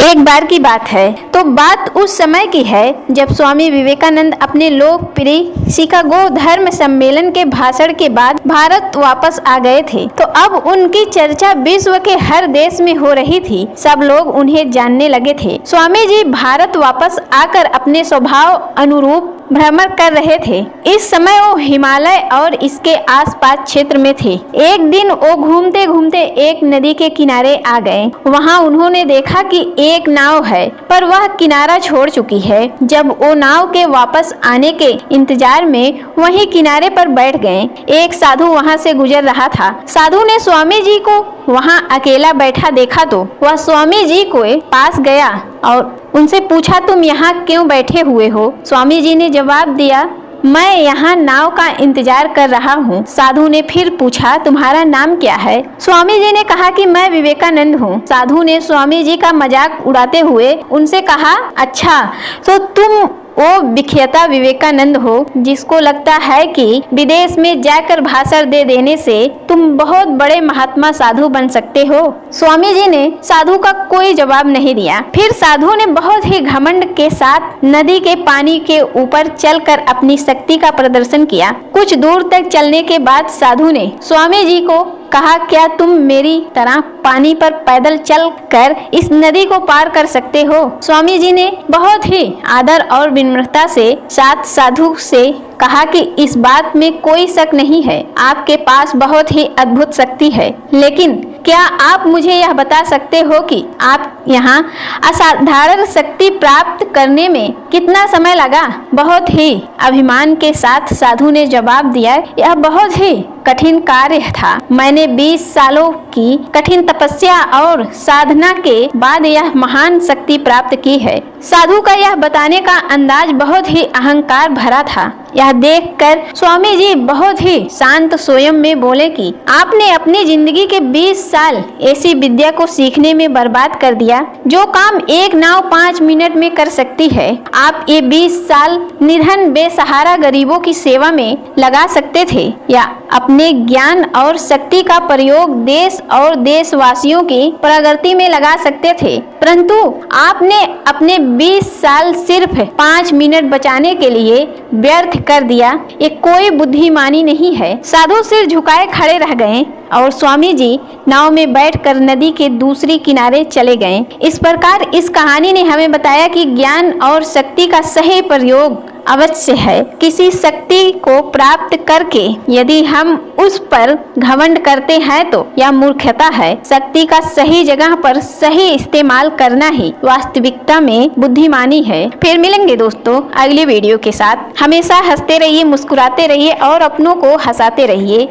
एक बार की बात है तो बात उस समय की है जब स्वामी विवेकानंद अपने लोकप्रिय शिकागो धर्म सम्मेलन के भाषण के बाद भारत वापस आ गए थे। तो अब उनकी चर्चा विश्व के हर देश में हो रही थी। सब लोग उन्हें जानने लगे थे। स्वामी जी भारत वापस आकर अपने स्वभाव अनुरूप भ्रमण कर रहे थे। इस समय वो हिमालय और इसके आसपास क्षेत्र में थे। एक दिन वो घूमते घूमते एक नदी के किनारे आ गए। वहाँ उन्होंने देखा कि एक नाव है पर वह किनारा छोड़ चुकी है। जब वो नाव के वापस आने के इंतजार में वहीं किनारे पर बैठ गए। एक साधु वहाँ से गुजर रहा था। साधु ने स्वामी जी को वहाँ अकेला बैठा देखा तो वह स्वामी जी के पास गया और उनसे पूछा, तुम यहाँ क्यों बैठे हुए हो? स्वामी जी ने जवाब दिया, मैं यहाँ नाव का इंतजार कर रहा हूँ। साधु ने फिर पूछा, तुम्हारा नाम क्या है? स्वामी जी ने कहा कि मैं विवेकानंद हूँ। साधु ने स्वामी जी का मजाक उड़ाते हुए उनसे कहा, अच्छा तो तुम वो विख्याता विवेकानंद हो जिसको लगता है कि विदेश में जाकर भाषण दे देने से तुम बहुत बड़े महात्मा साधु बन सकते हो। स्वामी जी ने साधु का कोई जवाब नहीं दिया। फिर साधु ने बहुत ही घमंड के साथ नदी के पानी के ऊपर चलकर अपनी शक्ति का प्रदर्शन किया। कुछ दूर तक चलने के बाद साधु ने स्वामी जी को कहा, क्या तुम मेरी तरह पानी पर पैदल चल कर इस नदी को पार कर सकते हो? स्वामी जी ने बहुत ही आदर और विनम्रता से साधु से कहा कि इस बात में कोई शक नहीं है, आपके पास बहुत ही अद्भुत शक्ति है, लेकिन क्या आप मुझे यह बता सकते हो कि आप यहाँ असाधारण शक्ति प्राप्त करने में कितना समय लगा? बहुत ही अभिमान के साथ साधु ने जवाब दिया, यह बहुत ही कठिन कार्य था। मैंने 20 सालों की कठिन तपस्या और साधना के बाद यह महान शक्ति प्राप्त की है। साधु का यह बताने का अंदाज बहुत ही अहंकार भरा था। यह देखकर स्वामी जी बहुत ही शांत स्वयं में बोले कि आपने अपनी जिंदगी के 20 साल ऐसी विद्या को सीखने में बर्बाद कर दिया जो काम एक नाव 5 मिनट में कर सकती है। आप ये 20 साल निर्धन बेसहारा गरीबों की सेवा में लगा सकते थे या अपने ज्ञान और शक्ति का प्रयोग देश और देशवासियों की प्रगति में लगा सकते थे, परंतु आपने अपने 20 साल सिर्फ 5 मिनट बचाने के लिए व्यर्थ कर दिया। ये कोई बुद्धिमानी नहीं है। साधु सिर झुकाए खड़े रह गए और स्वामी जी नाव में बैठकर नदी के दूसरी किनारे चले गए। इस प्रकार इस कहानी ने हमें बताया कि ज्ञान और शक्ति का सही प्रयोग अवश्य है। किसी शक्ति को प्राप्त करके यदि हम उस पर घमंड करते हैं तो यह मूर्खता है। शक्ति का सही जगह पर सही इस्तेमाल करना ही वास्तविकता में बुद्धिमानी है। फिर मिलेंगे दोस्तों अगली वीडियो के साथ। हमेशा हंसते रहिए, मुस्कुराते रहिए और अपनों को हंसाते रहिए।